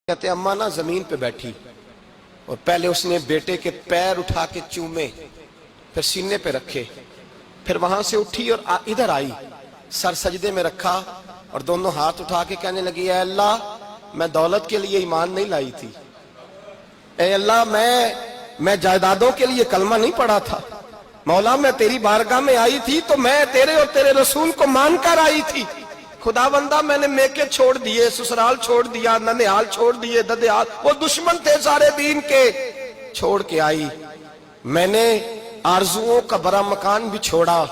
کہتے اماں نا زمین پہ بیٹھی اور پہلے اس نے بیٹے کے پیر اٹھا کے چومے، پھر سینے پہ رکھے، پھر وہاں سے اٹھی اور ادھر آئی، سر سجدے میں رکھا اور دونوں ہاتھ اٹھا کے کہنے لگی اے اللہ میں دولت کے لیے ایمان نہیں لائی تھی، اے اللہ میں جائیدادوں کے لیے کلمہ نہیں پڑھا تھا، مولا میں تیری بارگاہ میں آئی تھی تو میں تیرے اور تیرے رسول کو مان کر آئی تھی، خدا بندہ میں نے میکے چھوڑ دیے، سسرال چھوڑ دیا، ننیال چھوڑ دیے، ددیال، وہ دشمن تھے سارے دین کے، چھوڑ کے آئی، میں نے آرزوؤں کا بڑا مکان بھی چھوڑا،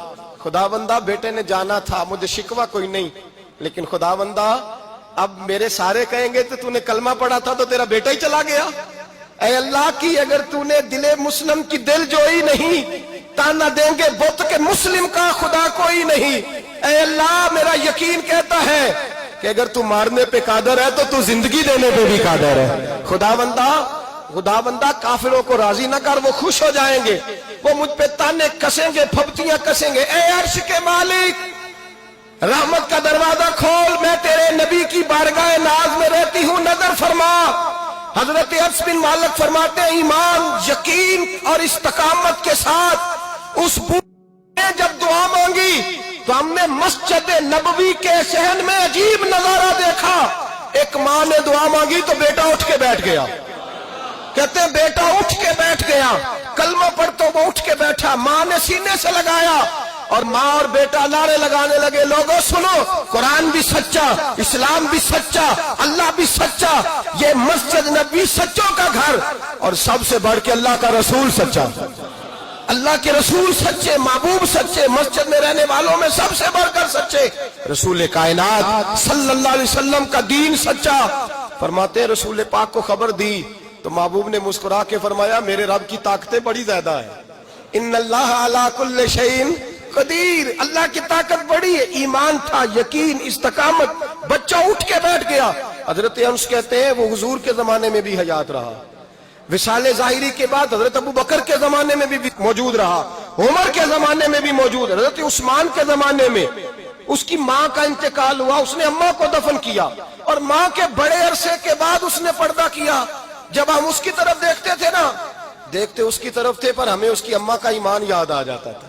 خدا بندہ بیٹے نے جانا تھا، مجھے شکوہ کوئی نہیں، لیکن خدا بندہ اب میرے سارے کہیں گے تو نے کلمہ پڑھا تھا تو تیرا بیٹا ہی چلا گیا، اے اللہ کی اگر تو نے دل مسلم کی دل جوئی نہیں، تانا دیں گے بت کے مسلم کا خدا کوئی نہیں، اے اللہ میرا یقین کہتا ہے کہ اگر تو مارنے پہ قادر ہے تو زندگی دینے پہ بھی قادر ہے، خدا بندہ کافروں کو راضی نہ کر، وہ خوش ہو جائیں گے، وہ مجھ پہ تانے کسیں گے، پھپتیاں کسیں گے، اے عرش کے مالک رحمت کا دروازہ کھول، میں تیرے نبی کی بارگاہ ناز میں رہتی ہوں، نظر فرما۔ حضرت انس بن مالک فرماتے ہیں ایمان، یقین اور استقامت کے ساتھ اس بوڑھے نے جب دعا مانگی تو ہم نے مسجد نبوی کے صحن میں عجیب نظارہ دیکھا، ایک ماں نے دعا مانگی تو بیٹا اٹھ کے بیٹھ گیا، کہتے ہیں بیٹا اٹھ کے بیٹھ گیا، کلمہ پڑھ تو وہ اٹھ کے بیٹھا، ماں نے سینے سے لگایا اور ماں اور بیٹا نعرے لگانے لگے، لوگوں سنو قرآن بھی سچا، اسلام بھی سچا، اللہ بھی سچا، یہ مسجد نبی سچوں کا گھر، اور سب سے بڑھ کے اللہ کا رسول سچا، اللہ کے رسول سچے، محبوب سچے، مسجد میں رہنے والوں میں سب سے بڑھ کر سچے، رسول کائنات صلی اللہ علیہ وسلم کا دین سچا۔ فرماتے ہیں رسول پاک کو خبر دی تو محبوب نے مسکرا کے فرمایا میرے رب کی طاقتیں بڑی زیادہ ہیں، ان اللہ علی کل شیء قدیر، اللہ کی طاقت بڑی ہے، ایمان تھا، یقین، استقامت، بچہ اٹھ کے بیٹھ گیا۔ حضرت انس کہتے ہیں وہ حضور کے زمانے میں بھی حیات رہا، وصال ظاہری کے بعد حضرت ابو بکر کے زمانے میں بھی موجود رہا، عمر کے زمانے میں بھی موجود، حضرت عثمان کے زمانے میں اس کی ماں کا انتقال ہوا، اس نے اماں کو دفن کیا اور ماں کے بڑے عرصے کے بعد اس نے پردہ کیا، جب ہم اس کی طرف دیکھتے تھے نا، دیکھتے اس کی طرف تھے پر ہمیں اس کی اماں کا ایمان یاد آ جاتا تھا۔